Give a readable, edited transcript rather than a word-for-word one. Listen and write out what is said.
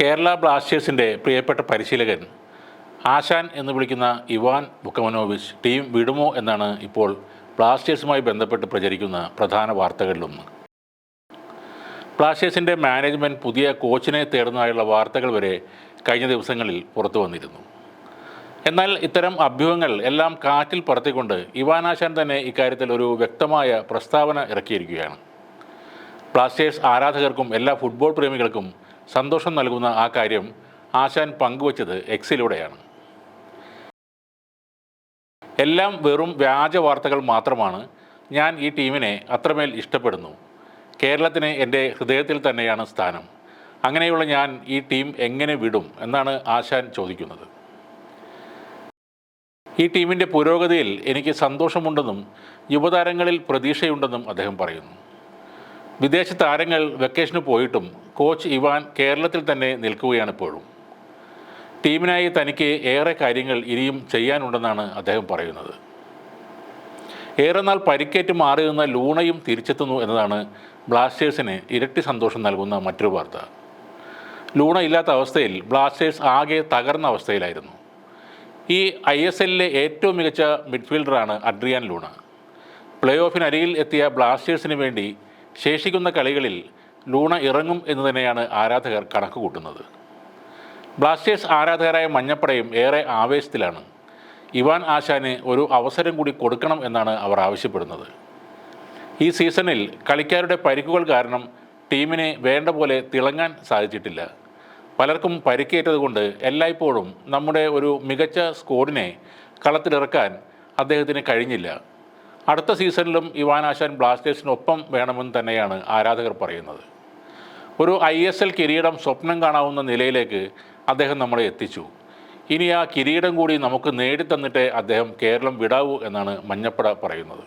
കേരള ബ്ലാസ്റ്റേഴ്സിൻ്റെ പ്രിയപ്പെട്ട പരിശീലകൻ ആശാൻ എന്ന് വിളിക്കുന്ന ഇവാൻ വുക്കമനോവിച്ച് ടീം വിടുമോ എന്നാണ് ഇപ്പോൾ ബ്ലാസ്റ്റേഴ്സുമായി ബന്ധപ്പെട്ട് പ്രചരിക്കുന്ന പ്രധാന വാർത്തകളിലൊന്ന്. ബ്ലാസ്റ്റേഴ്സിൻ്റെ മാനേജ്മെൻറ്റ് പുതിയ കോച്ചിനെ തേടുന്നതായുള്ള വാർത്തകൾ വരെ കഴിഞ്ഞ ദിവസങ്ങളിൽ പുറത്തു വന്നിരുന്നു. എന്നാൽ ഇത്തരം അഭ്യൂഹങ്ങൾ എല്ലാം കാറ്റിൽ പറത്തിക്കൊണ്ട് ഇവാൻ ആശാൻ തന്നെ ഇക്കാര്യത്തിൽ ഒരു വ്യക്തമായ പ്രസ്താവന ഇറക്കിയിരിക്കുകയാണ്. ബ്ലാസ്റ്റേഴ്സ് ആരാധകർക്കും എല്ലാ ഫുട്ബോൾ പ്രേമികൾക്കും സന്തോഷം നൽകുന്ന ആ കാര്യം ആശാൻ പങ്കുവച്ചത് എക്സിലൂടെയാണ്. എല്ലാം വെറും വ്യാജ വാർത്തകൾ മാത്രമാണ്. ഞാൻ ഈ ടീമിനെ അത്രമേൽ ഇഷ്ടപ്പെടുന്നു. കേരളത്തിന് എൻ്റെ ഹൃദയത്തിൽ തന്നെയാണ് സ്ഥാനം. അങ്ങനെയുള്ള ഞാൻ ഈ ടീം എങ്ങനെ വിടും എന്നാണ് ആശാൻ ചോദിക്കുന്നത്. ഈ ടീമിൻ്റെ പുരോഗതിയിൽ എനിക്ക് സന്തോഷമുണ്ടെന്നും യുവതാരങ്ങളിൽ പ്രതീക്ഷയുണ്ടെന്നും അദ്ദേഹം പറയുന്നു. വിദേശ താരങ്ങൾ വെക്കേഷന് പോയിട്ടും കോച്ച് ഇവാൻ കേരളത്തിൽ തന്നെ നിൽക്കുകയാണ് ഇപ്പോഴും. ടീമിനായി തനിക്ക് ഏറെ കാര്യങ്ങൾ ഇനിയും ചെയ്യാനുണ്ടെന്നാണ് അദ്ദേഹം പറയുന്നത്. ഏറെ നാൾ പരിക്കേറ്റ് മാറി നിന്ന ലൂണയും തിരിച്ചെത്തുന്നു എന്നതാണ് ബ്ലാസ്റ്റേഴ്സിന് ഇരട്ടി സന്തോഷം നൽകുന്ന മറ്റൊരു വാർത്ത. ലൂണ ഇല്ലാത്ത അവസ്ഥയിൽ ബ്ലാസ്റ്റേഴ്സ് ആകെ തകർന്ന അവസ്ഥയിലായിരുന്നു. ഈ ISLലെ ഏറ്റവും മികച്ച മിഡ്ഫീൽഡറാണ് അഡ്രിയാൻ ലൂണ. പ്ലേ ഓഫിനരികിൽ എത്തിയ ബ്ലാസ്റ്റേഴ്സിന് വേണ്ടി ശേഷിക്കുന്ന കളികളിൽ ലൂണ ഇറങ്ങും എന്ന് തന്നെയാണ് ആരാധകർ കണക്ക് കൂട്ടുന്നത്. ബ്ലാസ്റ്റേഴ്സ് ആരാധകരായ മഞ്ഞപ്പടയും ഏറെ ആവേശത്തിലാണ്. ഇവാൻ ആശാന് ഒരു അവസരം കൂടി കൊടുക്കണം എന്നാണ് അവർ ആവശ്യപ്പെടുന്നത്. ഈ സീസണിൽ കളിക്കാരുടെ പരിക്കുകൾ കാരണം ടീമിന് വേണ്ട പോലെ തിളങ്ങാൻ സാധിച്ചിട്ടില്ല. പലർക്കും പരിക്കേറ്റതുകൊണ്ട് എല്ലായ്പ്പോഴും നമ്മുടെ ഒരു മികച്ച സ്ക്വാഡിനെ കളത്തിലിറക്കാൻ അദ്ദേഹത്തിന് കഴിഞ്ഞില്ല. അടുത്ത സീസണിലും ഇവാൻ ആശാൻ ബ്ലാസ്റ്റേഴ്സിനൊപ്പം വേണമെന്ന് തന്നെയാണ് ആരാധകർ പറയുന്നത്. ഒരു ISL കിരീടം സ്വപ്നം കാണാവുന്ന നിലയിലേക്ക് അദ്ദേഹം നമ്മളെ എത്തിച്ചു. ഇനി ആ കിരീടം കൂടി നമുക്ക് നേടിത്തന്നിട്ടേ അദ്ദേഹം കേരളം വിടാവൂ എന്നാണ് മഞ്ഞപ്പട പറയുന്നത്.